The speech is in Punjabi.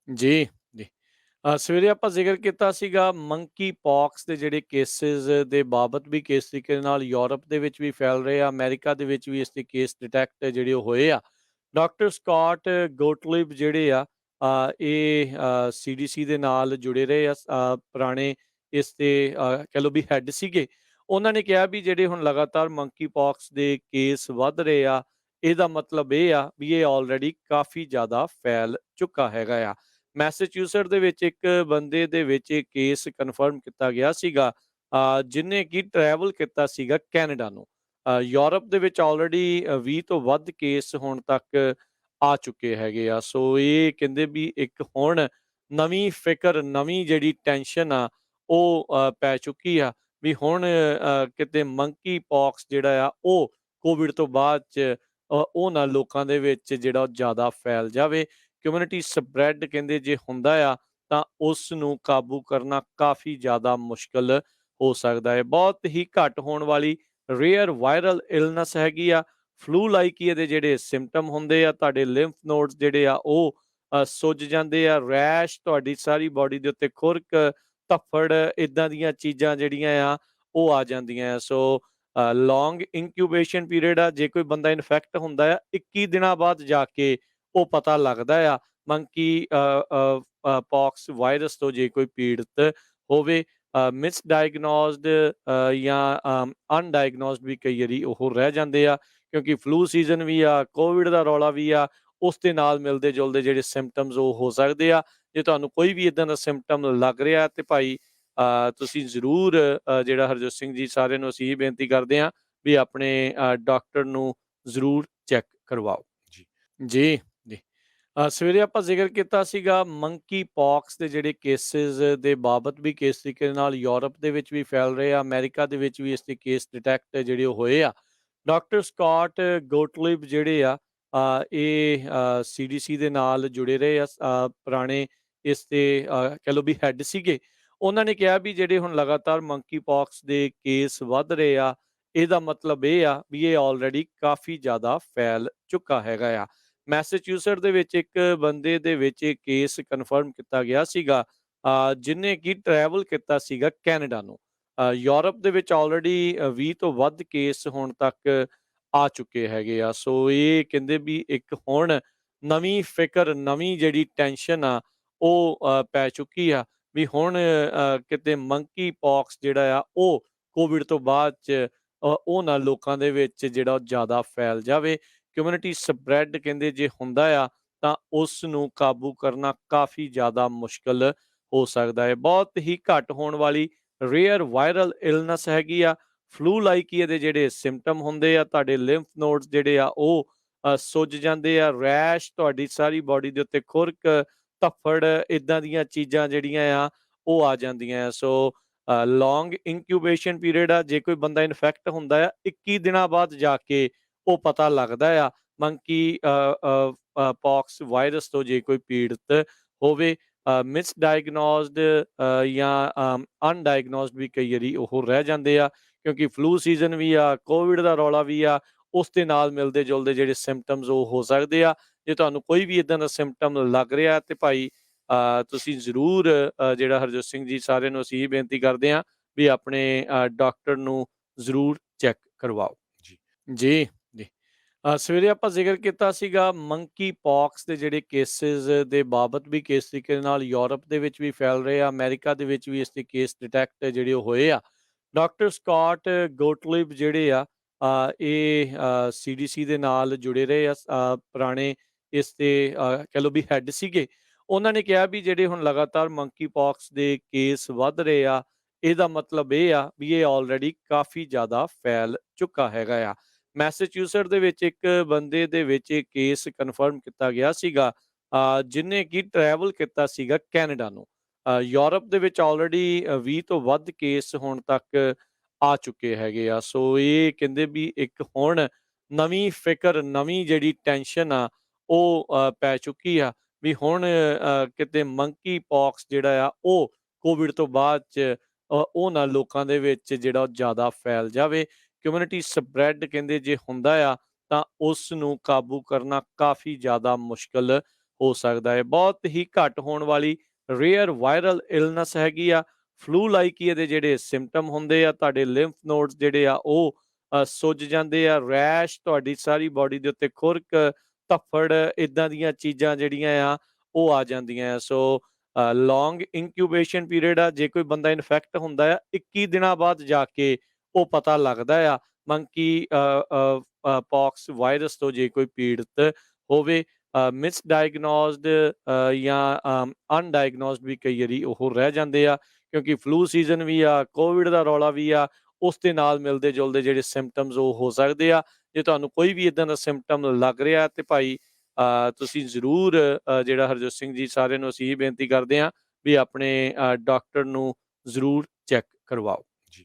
ਜੀ, ਜੀ। ਸਵੇਰੇ ਆਪਾਂ ਜ਼ਿਕਰ ਕੀਤਾ ਸੀਗਾ ਮੰਕੀ ਪੌਕਸ ਦੇ ਜਿਹੜੇ ਕੇਸਿਸ ਦੇ ਬਾਬਤ ਵੀ ਕਿਸ ਤਰੀਕੇ ਨਾਲ ਯੂਰਪ ਦੇ ਵਿੱਚ ਵੀ ਫੈਲ ਰਹੇ ਆ, ਅਮਰੀਕਾ ਦੇ ਵਿੱਚ ਵੀ ਇਸ ਦੇ ਕੇਸ ਡਿਟੈਕਟ ਜਿਹੜੇ ਉਹ ਹੋਏ ਆ। ਡਾਕਟਰ ਸਕਾਟ ਗੋਟਲਿਬ ਜਿਹੜੇ ਆ ਇਹ ਸੀਡੀਸੀ ਦੇ ਨਾਲ ਜੁੜੇ ਰਹੇ ਆ ਪੁਰਾਣੇ ਇਸ ਦੇ ਕਹਿ ਲਓ ਵੀ ਹੈਡ ਸੀਗੇ। ਉਹਨਾਂ ਨੇ ਕਿਹਾ ਵੀ ਜਿਹੜੇ ਹੁਣ ਲਗਾਤਾਰ ਮੰਕੀ ਪੌਕਸ ਦੇ ਕੇਸ ਵੱਧ ਰਹੇ ਆ, ਇਹਦਾ ਮਤਲਬ ਇਹ ਆ ਵੀ ਇਹ ਆਲਰੇਡੀ ਕਾਫੀ ਜ਼ਿਆਦਾ ਫੈਲ ਚੁੱਕਾ ਹੈਗਾ ਆ। ਮੈਸੇਚਿਊਸਟ ਦੇ ਵਿੱਚ ਇੱਕ ਬੰਦੇ ਦੇ ਵਿੱਚ ਇਹ ਕੇਸ ਕਨਫਰਮ ਕੀਤਾ ਗਿਆ ਸੀਗਾ ਜਿਹਨੇ ਕਿ ਟਰੈਵਲ ਕੀਤਾ ਸੀਗਾ ਕੈਨੇਡਾ ਨੂੰ। ਯੂਰਪ ਦੇ ਵਿੱਚ ਆਲਰੇਡੀ 20 ਤੋਂ ਵੱਧ ਕੇਸ ਹੁਣ ਤੱਕ ਆ ਚੁੱਕੇ ਹੈਗੇ ਆ। ਸੋ ਇਹ ਕਹਿੰਦੇ ਵੀ ਇੱਕ ਹੁਣ ਨਵੀਂ ਫਿਕਰ, ਨਵੀਂ ਜਿਹੜੀ ਟੈਨਸ਼ਨ ਆ ਉਹ ਪੈ ਚੁੱਕੀ ਆ ਵੀ ਹੁਣ ਕਿਤੇ ਮੰਕੀ ਪੌਕਸ ਜਿਹੜਾ ਆ ਉਹ ਕੋਵਿਡ ਤੋਂ ਬਾਅਦ 'ਚ ਉਹਨਾਂ ਲੋਕਾਂ ਦੇ ਵਿੱਚ ਜਿਹੜਾ ਉਹ ਜ਼ਿਆਦਾ ਫੈਲ ਜਾਵੇ। ਕਮਿਊਨਿਟੀ ਸਪਰੈਡ ਕਹਿੰਦੇ ਜੇ ਹੁੰਦਾ ਆ ਤਾਂ ਉਸ ਨੂੰ ਕਾਬੂ ਕਰਨਾ ਕਾਫੀ ਜ਼ਿਆਦਾ ਮੁਸ਼ਕਲ ਹੋ ਸਕਦਾ ਹੈ। ਬਹੁਤ ਹੀ ਘੱਟ ਹੋਣ ਵਾਲੀ ਰੇਅਰ ਵਾਇਰਲ ਇਲਨੈਸ ਹੈਗੀ ਆ। ਫਲੂ ਲਾਈਕ ਹੀ ਇਹਦੇ ਜਿਹੜੇ ਸਿੰਪਟਮ ਹੁੰਦੇ ਆ, ਤੁਹਾਡੇ ਲਿੰਫ ਨੋਡਸ ਜਿਹੜੇ ਆ ਉਹ ਸੁੱਜ ਜਾਂਦੇ ਆ, ਰੈਸ਼, ਤੁਹਾਡੀ ਸਾਰੀ ਬਾਡੀ ਦੇ ਉੱਤੇ ਖੁਰਕ, ਧੱਫੜ, ਇਦਾਂ ਦੀਆਂ ਚੀਜ਼ਾਂ ਜਿਹੜੀਆਂ ਆ ਉਹ ਆ ਜਾਂਦੀਆਂ ਆ। ਸੋ ਲੌਂਗ ਇਨਕਿਊਬੇਸ਼ਨ ਪੀਰੀਅਡ ਆ, ਜੇ ਕੋਈ ਬੰਦਾ ਇਨਫੈਕਟ ਹੁੰਦਾ ਆ 21 ਦਿਨਾਂ ਬਾਅਦ ਜਾ ਕੇ ਉਹ ਪਤਾ ਲੱਗਦਾ ਆ ਮੰਕੀ ਪੌਕਸ ਵਾਇਰਸ ਤੋਂ ਜੇ ਕੋਈ ਪੀੜਤ ਹੋਵੇ। ਮਿਸਡਾਇਗਨੋਸਡ ਜਾਂ ਅਨਡਾਇਗਨੋਸਡ ਵੀ ਕਈ ਵਾਰੀ ਉਹ ਰਹਿ ਜਾਂਦੇ ਆ, ਕਿਉਂਕਿ ਫਲੂ ਸੀਜ਼ਨ ਵੀ ਆ, ਕੋਵਿਡ ਦਾ ਰੌਲਾ ਵੀ ਆ, ਉਸ ਦੇ ਨਾਲ ਮਿਲਦੇ ਜੁਲਦੇ ਜਿਹੜੇ ਸਿੰਪਟਮਸ ਉਹ ਹੋ ਸਕਦੇ ਆ। ਜੇ ਤੁਹਾਨੂੰ ਕੋਈ ਵੀ ਇਦਾਂ ਦਾ ਸਿੰਪਟਮ ਲੱਗ ਰਿਹਾ ਤੇ ਭਾਈ ਤੁਸੀਂ ਜ਼ਰੂਰ ਜਿਹੜਾ ਹਰਜੋਤ ਸਿੰਘ ਜੀ, ਸਾਰਿਆਂ ਨੂੰ ਅਸੀਂ ਇਹ ਬੇਨਤੀ ਕਰਦੇ ਹਾਂ ਵੀ ਆਪਣੇ ਡਾਕਟਰ ਨੂੰ ਜ਼ਰੂਰ ਚੈੱਕ ਕਰਵਾਓ ਜੀ। ਜੀ, ਜੀ। ਸਵੇਰੇ ਆਪਾਂ ਜ਼ਿਕਰ ਕੀਤਾ ਸੀਗਾ ਮੰਕੀ ਪੌਕਸ ਦੇ ਜਿਹੜੇ ਕੇਸਿਸ ਦੇ ਬਾਬਤ ਵੀ ਕਿਸ ਤਰੀਕੇ ਨਾਲ ਯੂਰਪ ਦੇ ਵਿੱਚ ਵੀ ਫੈਲ ਰਹੇ ਆ, ਅਮਰੀਕਾ ਦੇ ਵਿੱਚ ਵੀ ਇਸ ਦੇ ਕੇਸ ਡਿਟੈਕਟ ਜਿਹੜੇ ਉਹ ਹੋਏ ਆ। ਡਾਕਟਰ ਸਕਾਟ ਗੋਟਲਿਬ ਜਿਹੜੇ ਆ ਇਹ ਸੀਡੀਸੀ ਦੇ ਨਾਲ ਜੁੜੇ ਰਹੇ ਆ ਪੁਰਾਣੇ ਇਸ ਦੇ ਕਹਿ ਲਓ ਵੀ ਹੈਡ ਸੀਗੇ। ਉਹਨਾਂ ਨੇ ਕਿਹਾ ਵੀ ਜਿਹੜੇ ਹੁਣ ਲਗਾਤਾਰ ਮੰਕੀ ਪੌਕਸ ਦੇ ਕੇਸ ਵੱਧ ਰਹੇ ਆ, ਇਹਦਾ ਮਤਲਬ ਇਹ ਆ ਵੀ ਇਹ ਆਲਰੇਡੀ ਕਾਫੀ ਜ਼ਿਆਦਾ ਫੈਲ ਚੁੱਕਾ ਹੈਗਾ ਆ। ਮੈਸੇਚਿਊਸਟ ਦੇ ਵਿੱਚ ਇੱਕ ਬੰਦੇ ਦੇ ਵਿੱਚ ਇਹ ਕੇਸ ਕਨਫਰਮ ਕੀਤਾ ਗਿਆ ਸੀਗਾ ਜਿਹਨੇ ਕਿ ਟਰੈਵਲ ਕੀਤਾ ਸੀਗਾ ਕੈਨੇਡਾ ਨੂੰ। ਯੂਰਪ ਦੇ ਵਿੱਚ ਆਲਰੇਡੀ 20 ਤੋਂ ਵੱਧ ਕੇਸ ਹੁਣ ਤੱਕ ਆ ਚੁੱਕੇ ਹੈਗੇ ਆ। ਸੋ ਇਹ ਕਹਿੰਦੇ ਵੀ ਇੱਕ ਹੁਣ ਨਵੀਂ ਫਿਕਰ, ਨਵੀਂ ਜਿਹੜੀ ਟੈਨਸ਼ਨ ਆ ਉਹ ਪੈ ਚੁੱਕੀ ਆ ਵੀ ਹੁਣ ਕਿਤੇ ਮੰਕੀ ਪੌਕਸ ਜਿਹੜਾ ਆ ਉਹ ਕੋਵਿਡ ਤੋਂ ਬਾਅਦ 'ਚ ਉਹਨਾਂ ਲੋਕਾਂ ਦੇ ਵਿੱਚ ਜਿਹੜਾ ਉਹ ਜ਼ਿਆਦਾ ਫੈਲ ਜਾਵੇ। ਕਮਿਊਨਿਟੀ ਸਪਰੈਡ ਕਹਿੰਦੇ ਜੇ ਹੁੰਦਾ ਆ ਤਾਂ ਉਸ ਨੂੰ ਕਾਬੂ ਕਰਨਾ ਕਾਫੀ ਜ਼ਿਆਦਾ ਮੁਸ਼ਕਲ ਹੋ ਸਕਦਾ ਹੈ। ਬਹੁਤ ਹੀ ਘੱਟ ਹੋਣ ਵਾਲੀ ਰੇਅਰ ਵਾਇਰਲ ਇਲਨੈਸ ਹੈਗੀ ਆ। ਫਲੂ ਲਾਈਕ ਹੀ ਇਹਦੇ ਜਿਹੜੇ ਸਿੰਪਟਮ ਹੁੰਦੇ ਆ, ਤੁਹਾਡੇ ਲਿੰਫ ਨੋਡਸ ਜਿਹੜੇ ਆ ਉਹ ਸੁੱਜ ਜਾਂਦੇ ਆ, ਰੈਸ਼, ਤੁਹਾਡੀ ਸਾਰੀ ਬਾਡੀ ਦੇ ਉੱਤੇ ਖੁਰਕ, ਧੱਫੜ, ਇਦਾਂ ਦੀਆਂ ਚੀਜ਼ਾਂ ਜਿਹੜੀਆਂ ਆ ਉਹ ਆ ਜਾਂਦੀਆਂ ਆ। ਸੋ ਲੌਂਗ ਇਨਕਿਊਬੇਸ਼ਨ ਪੀਰੀਅਡ ਆ, ਜੇ ਕੋਈ ਬੰਦਾ ਇਨਫੈਕਟ ਹੁੰਦਾ ਆ 21 ਦਿਨਾਂ ਬਾਅਦ ਜਾ ਕੇ ਉਹ ਪਤਾ ਲੱਗਦਾ ਆ ਮੰਕੀ ਪੌਕਸ ਵਾਇਰਸ ਤੋਂ ਜੇ ਕੋਈ ਪੀੜਤ ਹੋਵੇ। ਮਿਸਡਾਇਗਨੋਸਡ ਜਾਂ ਅਨਡਾਇਗਨੋਸਡ ਵੀ ਕਈ ਵਾਰੀ ਉਹ ਰਹਿ ਜਾਂਦੇ ਆ, ਕਿਉਂਕਿ ਫਲੂ ਸੀਜ਼ਨ ਵੀ ਆ, ਕੋਵਿਡ ਦਾ ਰੌਲਾ ਵੀ ਆ, ਉਸ ਦੇ ਨਾਲ ਮਿਲਦੇ ਜੁਲਦੇ ਜਿਹੜੇ ਸਿੰਪਟਮਸ ਉਹ ਹੋ ਸਕਦੇ ਆ। ਜੇ ਤੁਹਾਨੂੰ ਕੋਈ ਵੀ ਇਦਾਂ ਦਾ ਸਿੰਪਟਮ ਲੱਗ ਰਿਹਾ ਤੇ ਭਾਈ ਤੁਸੀਂ ਜ਼ਰੂਰ ਜਿਹੜਾ ਹਰਜੋਤ ਸਿੰਘ ਜੀ, ਸਾਰਿਆਂ ਨੂੰ ਅਸੀਂ ਇਹ ਬੇਨਤੀ ਕਰਦੇ ਹਾਂ ਵੀ ਆਪਣੇ ਡਾਕਟਰ ਨੂੰ ਜ਼ਰੂਰ ਚੈੱਕ ਕਰਵਾਓ ਜੀ। ਜੀ, ਜੀ। ਸਵੇਰੇ ਆਪਾਂ ਜ਼ਿਕਰ ਕੀਤਾ ਸੀਗਾ ਮੰਕੀ ਪੌਕਸ ਦੇ ਜਿਹੜੇ ਕੇਸਿਸ ਦੇ ਬਾਬਤ ਵੀ ਕਿਸ ਤਰੀਕੇ ਨਾਲ ਯੂਰਪ ਦੇ ਵਿੱਚ ਵੀ ਫੈਲ ਰਹੇ ਆ, ਅਮਰੀਕਾ ਦੇ ਵਿੱਚ ਵੀ ਇਸ ਦੇ ਕੇਸ ਡਿਟੈਕਟ ਜਿਹੜੇ ਉਹ ਹੋਏ ਆ। ਡਾਕਟਰ ਸਕਾਟ ਗੋਟਲਿਬ ਜਿਹੜੇ ਆ ਇਹ ਸੀਡੀਸੀ ਦੇ ਨਾਲ ਜੁੜੇ ਰਹੇ ਆ ਪੁਰਾਣੇ ਇਸ ਦੇ ਕਹਿ ਲਓ ਵੀ ਹੈਡ ਸੀਗੇ। ਉਹਨਾਂ ਨੇ ਕਿਹਾ ਵੀ ਜਿਹੜੇ ਹੁਣ ਲਗਾਤਾਰ ਮੰਕੀ ਪੌਕਸ ਦੇ ਕੇਸ ਵੱਧ ਰਹੇ ਆ, ਇਹਦਾ ਮਤਲਬ ਇਹ ਆ ਵੀ ਇਹ ਆਲਰੇਡੀ ਕਾਫੀ ਜ਼ਿਆਦਾ ਫੈਲ ਚੁੱਕਾ ਹੈਗਾ ਆ। ਮੈਸੇਚਿਊਸਟ ਦੇ ਵਿੱਚ ਇੱਕ ਬੰਦੇ ਦੇ ਵਿੱਚ ਇਹ ਕੇਸ ਕਨਫਰਮ ਕੀਤਾ ਗਿਆ ਸੀਗਾ ਜਿਹਨੇ ਕਿ ਟਰੈਵਲ ਕੀਤਾ ਸੀਗਾ ਕੈਨੇਡਾ ਨੂੰ। ਯੂਰਪ ਦੇ ਵਿੱਚ ਆਲਰੇਡੀ 20 ਤੋਂ ਵੱਧ ਕੇਸ ਹੁਣ ਤੱਕ ਆ ਚੁੱਕੇ ਹੈਗੇ ਆ। ਸੋ ਇਹ ਕਹਿੰਦੇ ਵੀ ਇੱਕ ਹੁਣ ਨਵੀਂ ਫਿਕਰ, ਨਵੀਂ ਜਿਹੜੀ ਟੈਨਸ਼ਨ ਆ ਉਹ ਪੈ ਚੁੱਕੀ ਆ ਵੀ ਹੁਣ ਕਿਤੇ ਮੰਕੀ ਪੌਕਸ ਜਿਹੜਾ ਆ ਉਹ ਕੋਵਿਡ ਤੋਂ ਬਾਅਦ 'ਚ ਉਹਨਾਂ ਲੋਕਾਂ ਦੇ ਵਿੱਚ ਜਿਹੜਾ ਉਹ ਜ਼ਿਆਦਾ ਫੈਲ ਜਾਵੇ। ਕਮਿਊਨਿਟੀ ਸਪਰੈਡ ਕਹਿੰਦੇ ਜੇ ਹੁੰਦਾ ਆ ਤਾਂ ਉਸ ਨੂੰ ਕਾਬੂ ਕਰਨਾ ਕਾਫੀ ਜ਼ਿਆਦਾ ਮੁਸ਼ਕਲ ਹੋ ਸਕਦਾ ਹੈ। ਬਹੁਤ ਹੀ ਘੱਟ ਹੋਣ ਵਾਲੀ ਰੇਅਰ ਵਾਇਰਲ ਇਲਨੈਸ ਹੈਗੀ ਆ। ਫਲੂ ਲਾਈਕ ਹੀ ਇਹਦੇ ਜਿਹੜੇ ਸਿੰਪਟਮ ਹੁੰਦੇ ਆ, ਤੁਹਾਡੇ ਲਿੰਫ ਨੋਡਸ ਜਿਹੜੇ ਆ ਉਹ ਸੁੱਜ ਜਾਂਦੇ ਆ, ਰੈਸ਼, ਤੁਹਾਡੀ ਸਾਰੀ ਬਾਡੀ ਦੇ ਉੱਤੇ ਖੁਰਕ, ਧੱਫੜ, ਇਦਾਂ ਦੀਆਂ ਚੀਜ਼ਾਂ ਜਿਹੜੀਆਂ ਆ ਉਹ ਆ ਜਾਂਦੀਆਂ ਆ। ਸੋ ਲੌਂਗ ਇਨਕਿਊਬੇਸ਼ਨ ਪੀਰੀਅਡ ਆ। ਜੇ ਕੋਈ ਬੰਦਾ ਇਨਫੈਕਟ ਹੁੰਦਾ ਆ, 21 ਦਿਨਾਂ ਬਾਅਦ ਜਾ ਕੇ ਉਹ ਪਤਾ ਲੱਗਦਾ ਆ ਮੰਕੀ ਪੌਕਸ ਵਾਇਰਸ ਤੋਂ ਜੇ ਕੋਈ ਪੀੜਤ ਹੋਵੇ। ਮਿਸਡਾਇਗਨੋਜ਼ਡ ਜਾਂ ਅਨਡਾਇਗਨੋਜ਼ਡ ਵੀ ਕਈ ਵਾਰੀ ਉਹ ਰਹਿ ਜਾਂਦੇ ਆ, ਕਿਉਂਕਿ ਫਲੂ ਸੀਜ਼ਨ ਵੀ ਆ, ਕੋਵਿਡ ਦਾ ਰੌਲਾ ਵੀ ਆ, ਉਸ ਦੇ ਨਾਲ ਮਿਲਦੇ ਜੁਲਦੇ ਜਿਹੜੇ ਸਿੰਪਟਮਸ ਉਹ ਹੋ ਸਕਦੇ ਆ। ਜੇ ਤੁਹਾਨੂੰ ਕੋਈ ਵੀ ਇਦਾਂ ਦਾ ਸਿੰਪਟਮ ਲੱਗ ਰਿਹਾ ਤੇ ਭਾਈ ਤੁਸੀਂ ਜ਼ਰੂਰ ਜਿਹੜਾ ਹਰਜੋਤ ਸਿੰਘ ਜੀ, ਸਾਰਿਆਂ ਨੂੰ ਅਸੀਂ ਇਹ ਬੇਨਤੀ ਕਰਦੇ ਹਾਂ ਵੀ ਆਪਣੇ ਡਾਕਟਰ ਨੂੰ ਜ਼ਰੂਰ ਚੈੱਕ ਕਰਵਾਓ। ਜੀ।